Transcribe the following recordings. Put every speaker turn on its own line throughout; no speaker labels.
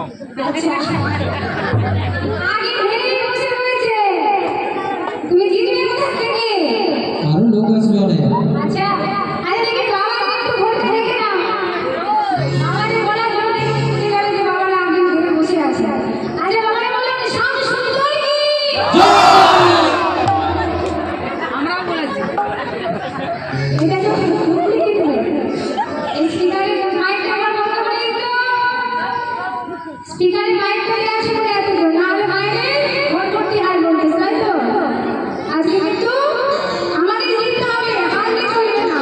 আচ্ছা আগে ঘরে বসে রয়েছে তুমি জিতবে কোথা থেকে
আরো লোক আসবে অনেক
আচ্ছা আরে দেখি বাবাকে একটু ভোট দেখে নাও আমাদের বলা জন্য বুঝে গেল যে বাবারা আগে ঘরে বসে আছে আরে বাবারা বলেন শাম সুন্দর কি আমরাও বলেছি এটা তো ভুল কি তুমি এই স্পিকারের মাইকটা আমার বন্ধ করে দিও স্পিকারের মাইক করে আছে বলে এত জোর না হলে বাইরে ভোট করতে হার বলতে তাই তো আজকে কিন্তু আমাদের জিততে হবে হার চলবে না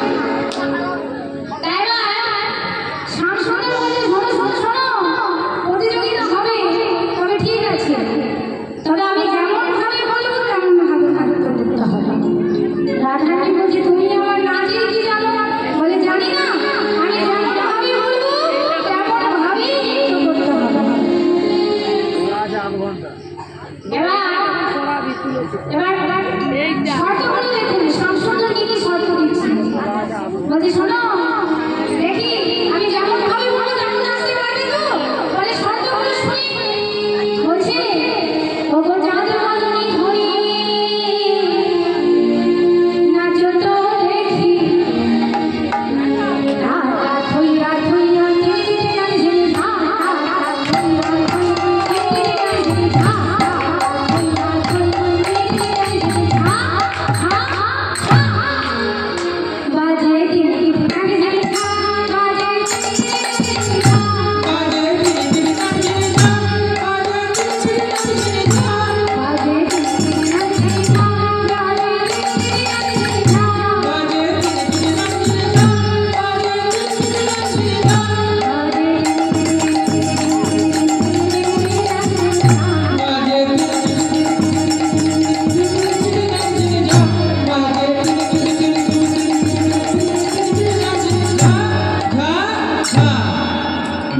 তাই না শামসুন্দর বলে শোনো প্রতিযোগিতা হবে তবে ঠিক আছে তবে আমি যেমন ভাবে বলবো তেমন ভাবে করতে হবে রাধারানী বলছে তুমি আমার নাচের কি জানো বলে জানি না আমি যেমন ভাবে বলবো তেমন ভাবেই করতে হবে এবার শর্তগুলো দেখুন শামসুন্দর কি শর্ত দিচ্ছে বলছে শোনো দেখি আমি যেমন ভাবে বলবো তেমন নাচতে পারবে তো বলে শর্তগুলো শুনি বলছে ওগো চাঁদ বলনি ধরি নাচো তো দেখি রাতা থইয়া থইয়া কেটে নাচে ধা থইয়া থইয়া কেটে নাচে ধা থইয়া থইয়া কেটে নাচে ধা বাজে দিন নাচে ধা বাজে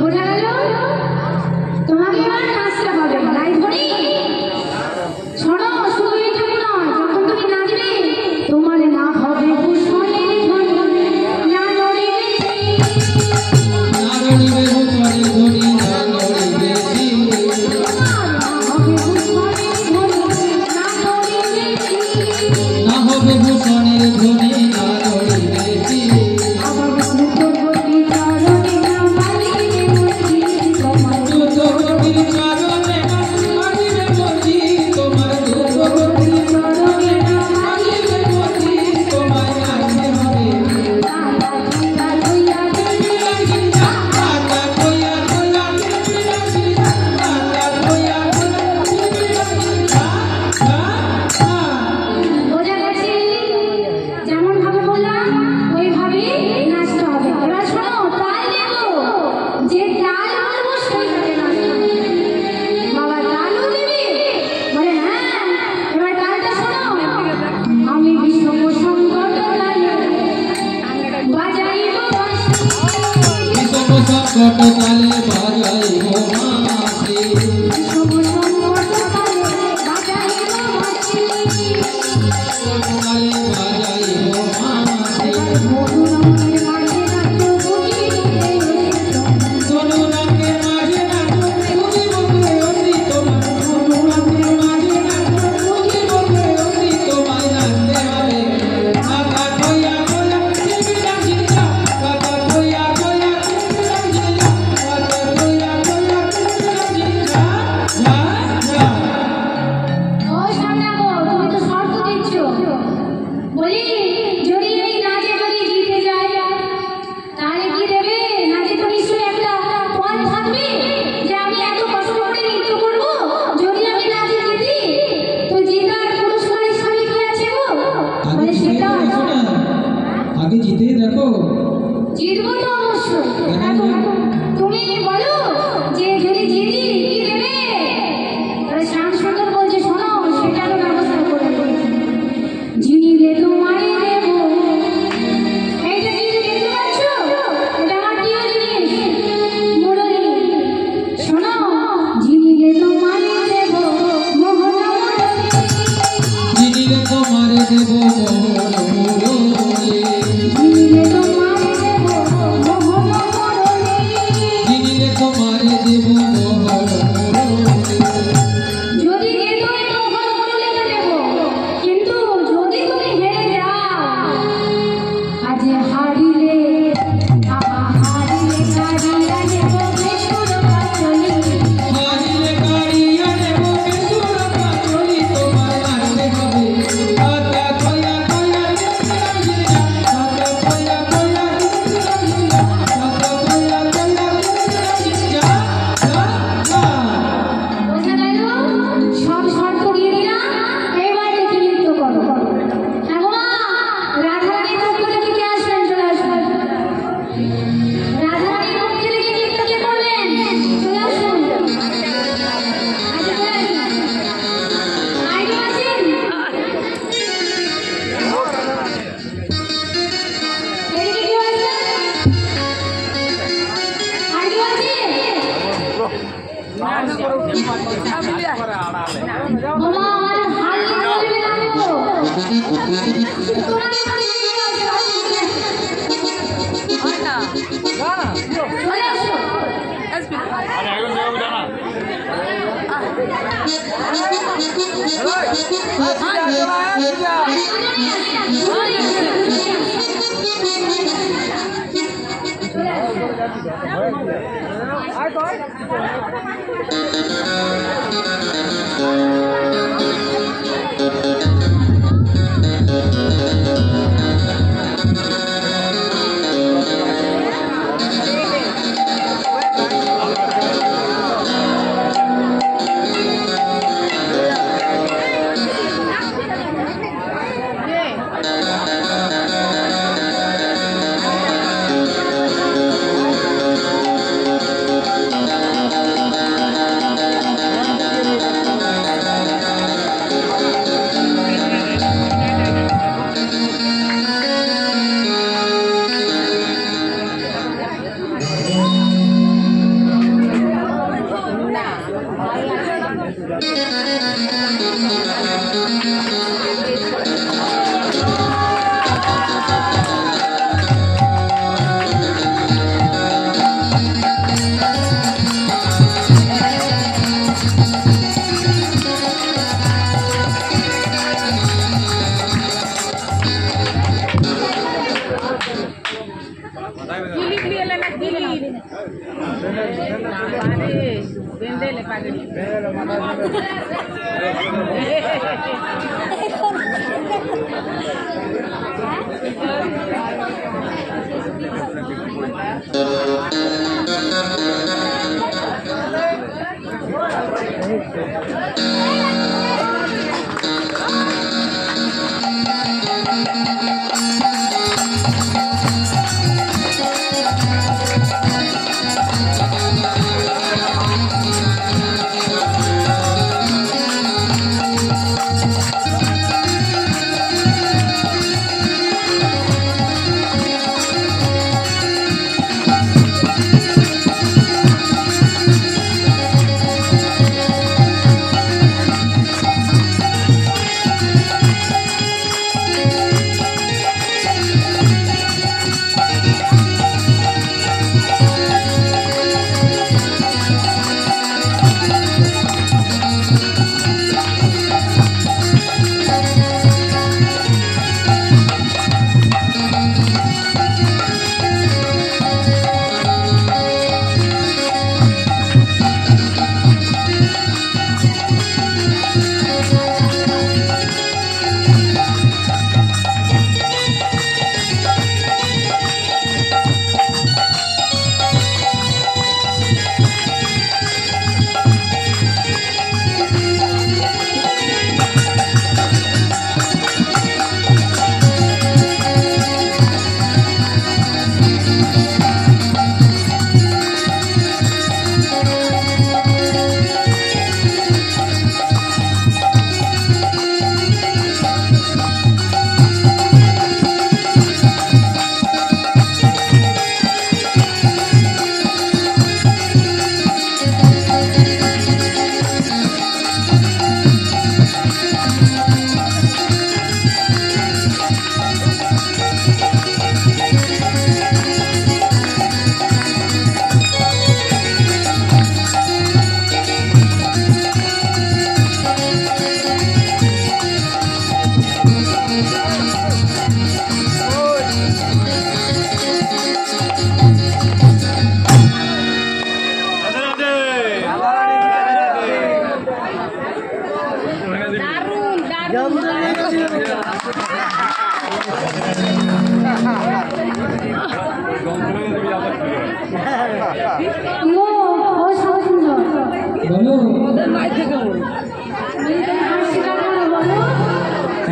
বোঝা গেল তোমাকে এবার নাচতে হবে তাই ধরি শোনো শুধু এইটুকু নয় যখন তুমি নাচবে তোমার না হবে পুষ্পনের ধ্বনি না নড়িবে
নারণিবে ভূষণের ধ্বনি না নড়িবে
হবে পুষ্পনের ধ্বনি না নড়িবে
না হবে ভূষণের ধ্বনি না নড়িবে
আবার মুখবতী চরণে না বাজিবে মুখি তোমার
দুর্গতির চরণে মাটিতে বসি তোমার দুর্গতির
চরণে না
মাটিতে বসি তোমায় নাচতে হবে
রাতা থইয়া থইয়া
রাতা কইয়া কইয়া নাচি রাতা কইয়া কইয়া
বোঝা গেছে যেমন ভাবে বললাম ওইভাবে নাচতে হবে এবার শোনো তাল দেবো যে তাল বলবো সেইভাবে নাচতে হবে বাবা তালও দেবে বলে হ্যাঁ এবার তালটা শোনো আমি বিষম সংকট কালে বাজাইব বাঁশি
বিষম সংকট কালে বাজাইব বাঁশি
বিষম সংকট কালে বাজাইব বাঁশি
কালে বাজাইব বাঁশি
মধুরঙ্গের মাঝে নাচো বুঝি
সোনু রঙের মাঝে নাচো তুমি বকে অসি তোমার সোনু রঙের মাঝে নাচো তুমি বকে অসি তোমায় নাচতে হবে কাকা কইয়া কইয়া তুমি নাচি যাও কাকা কইয়া কইয়া তুমি নাচি যাও কাকা কইয়া কইয়া তুমি নাচি যাও
ও সামনে গো তুমি তো শর্ত দিচ্ছ বলি তোমাকে তো নিয়ে আসতে হবে।
হয় না
না না
চলে আসো।
আরে এখন যাবো জানা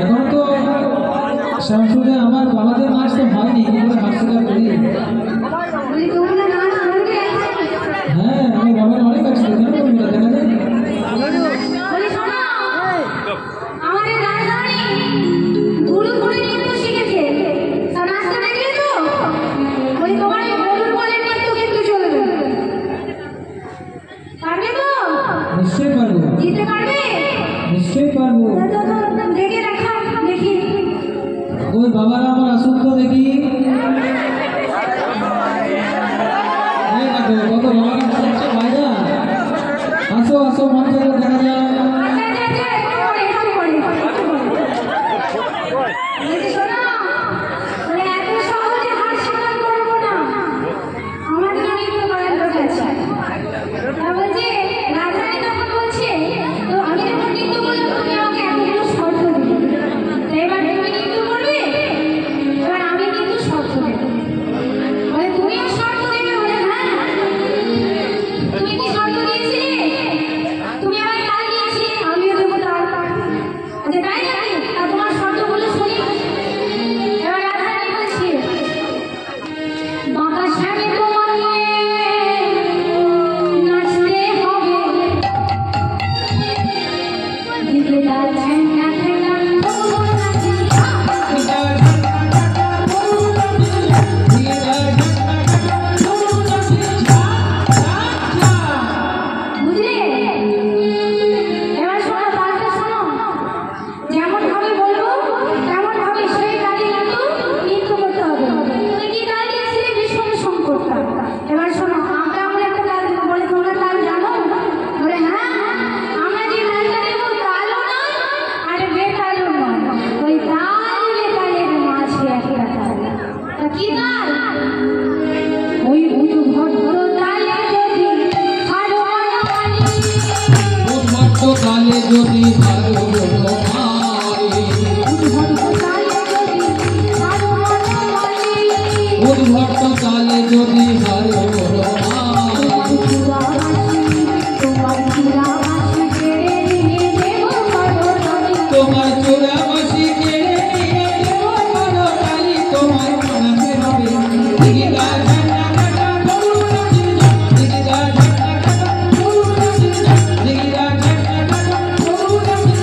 এখন তো শামসুদে আমার বাবাদের নাচ তো হয়নি, কি করে হাত স্বীকার করি? হ্যাঁ, আমি বাবার অনেক কাজ করি, কেন করবো না? দেখা যায়
আমাদের রাজধানী গুরু করে নৃত্য শিখেছে, তা নাচতে দেখলে তো ওই তোমার এই গরুর বলে নৃত্য কিন্তু চলবে, পারবে তো?
নিশ্চয়ই পারবো,
জিততে পারবে?
নিশ্চয়ই পারবো।
দেখে রাখা দেখি
বাবারা আমার আসুন তো দেখি। এই দেখো কত বাবা আসছে ভাইরা। আসো আসো মঞ্চে দেখা যায়। কালে যদি ভালো উদ্ভট কালে যদি ভালো তোমার চোরা বাসি কেড়ে নিয়ে দেব বড় কালী তোমার মনাতে হবে দিগিদা ঝান্ডা কাটা গরু নাচি দিগিদা ঝান্ডা কাটা গরু নাচি দিগিদা ঝান্ডা কাটা গরু নাচি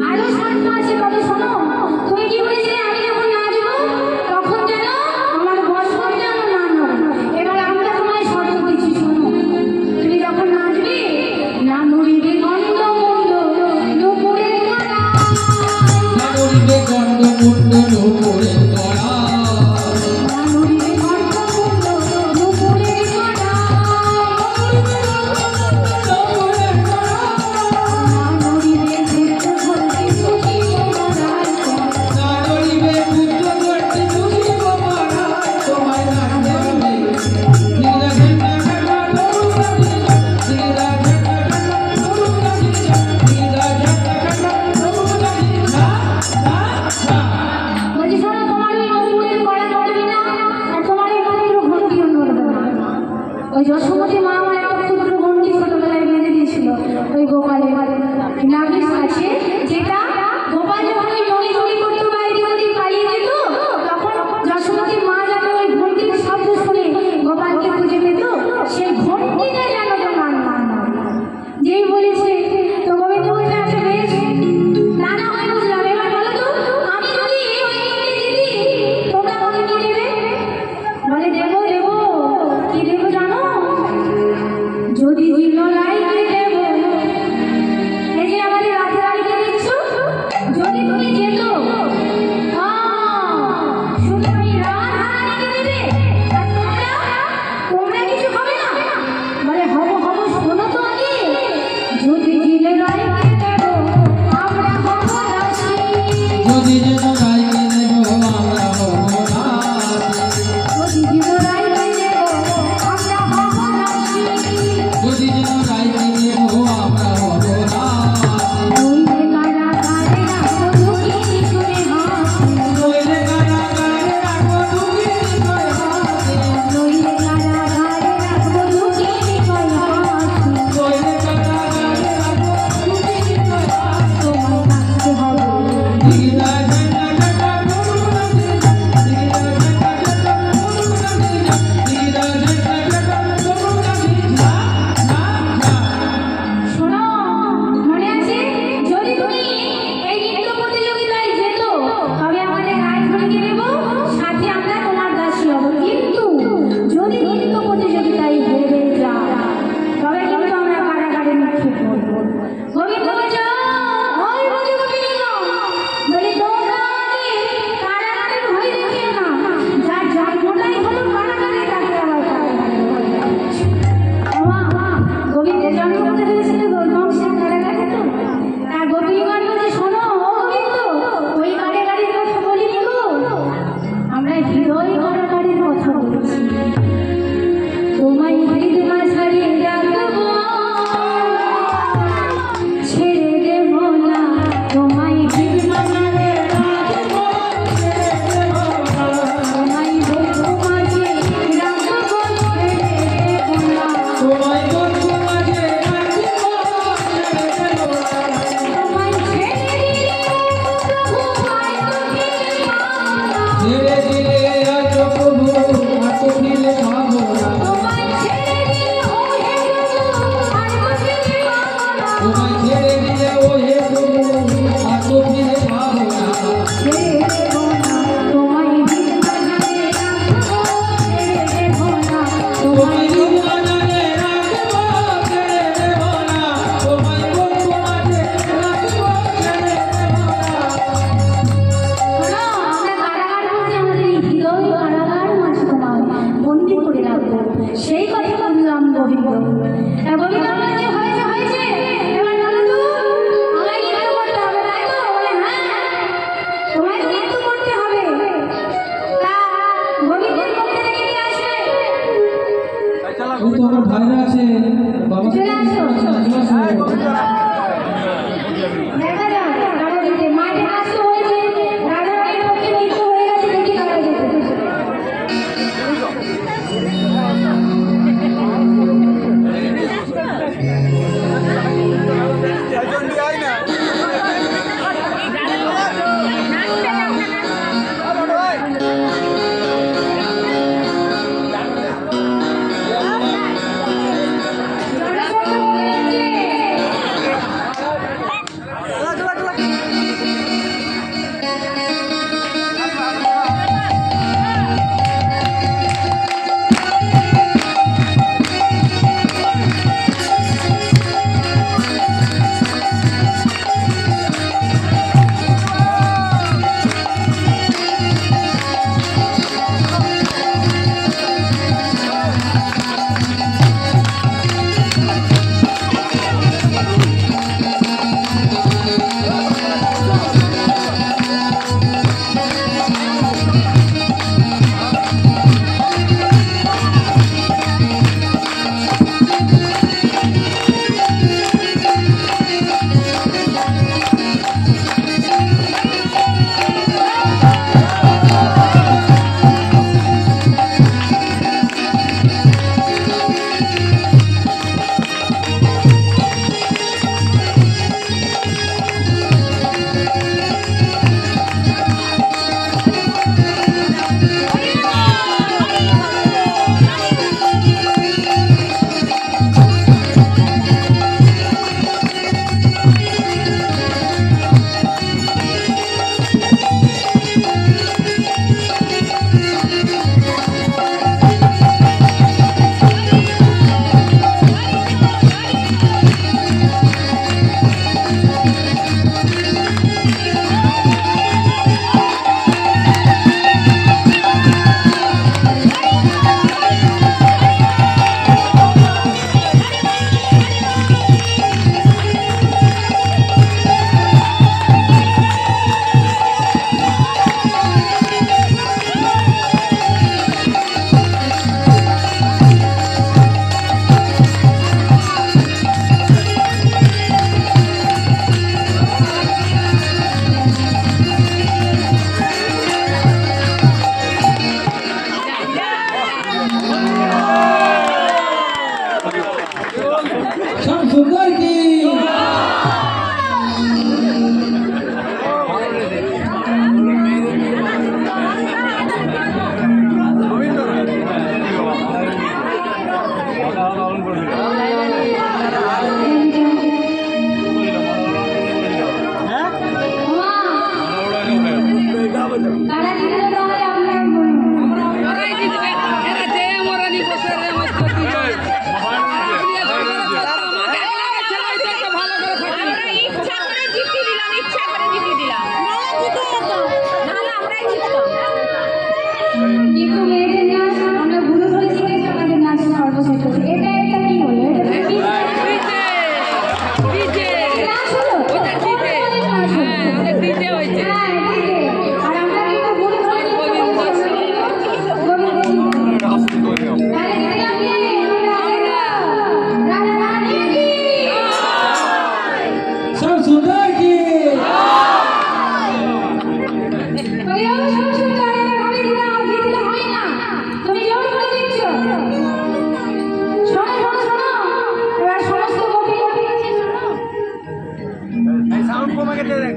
আরো শর্ত আছে তবে শোনো তুমি কি বলেছিলে আমি যখন নাচবো তখন যেন আমার বসন যেন না নয়। এবার আমরা তোমায় শর্ত দিচ্ছি শোনো তুমি যখন নাচবে না নড়িবে গন্ধ মুন্ড নুপুরের গলা
নড়িবে গন্ড মুন্ড নুপুরের গলা
না নড়িবে গন্ধ মুন্ড নুপুরের গলা না নড়িবে চিত্ত ভর্তি সুখী মরার
না নড়িবে পুত্র গর্তে তুমি গোপারা তোমায় নাচতে হবে দিগিদা ঝান্ডা কাটা গরু নাচি দিগিদা ঝান্ডা কাটা গরু নাচি দিগিদা ঝান্ডা কাটা গরু নাচি
বলছি শোনো তোমার ওই নুপুরের গলা নড়বে না আর তোমার ওই ক্ষুদ্র ঘণ্টিও নড়বে না। ওই যশোমতী মা আমার একটা ক্ষুদ্র ঘণ্টি ছোটবেলায় বেঁধে দিয়েছিল ওই গোপালের নাগিস আছে যেটা গোপাল যখন ওই নড়ি চড়ি করতো বাইরে ওদিকে পালিয়ে যেত তখন যশোমতী মা যাতে ওই ঘণ্টির শব্দ শুনে গোপালকে খুঁজে পেত সেই ঘণ্টিটা যেন তোমার মা যেই বলেছে তো গোবিন্দ বলছে আচ্ছা বেশ তা না হয় বুঝলাম এবার বলো তো আমি যদি ওই ঘণ্টি দিদি তোমরা আমাকে কি দেবে বলে দেবো দেবো কি দেবো জানো যদি জিলো লাইকে দেবো এই যে আমাদের রাতে রানীকে
হে প্রভু আর তো ফিরে পাবো না তোমায় দিন বাজারে রাখবো ছেড়ে দেব না তোমায় বন্ধু মাঝে রাখবো ছেড়ে দেব না
সেই কথা বললাম গোবিন্দ গোবিন্দ হয়েছে হয়েছে এবার নারদু আমায় মৃত্যু করতে হবে তাই তো বলে হ্যাঁ তোমায় তো মৃত্যু করতে হবে তা গোবিন্দের পক্ষে রেখে নিয়ে আসবে
ওই তো আমার ভাইরা আছে বাবা
চলে আসো দেখা যাক রাজা দিতে মায়ের কাজ তো হয়েছে রাজার পক্ষে মৃত্যু হয়ে গেছে দেখি রাজা যেতে
सुंदर की
সাউন্ড কমে গেছে দেখ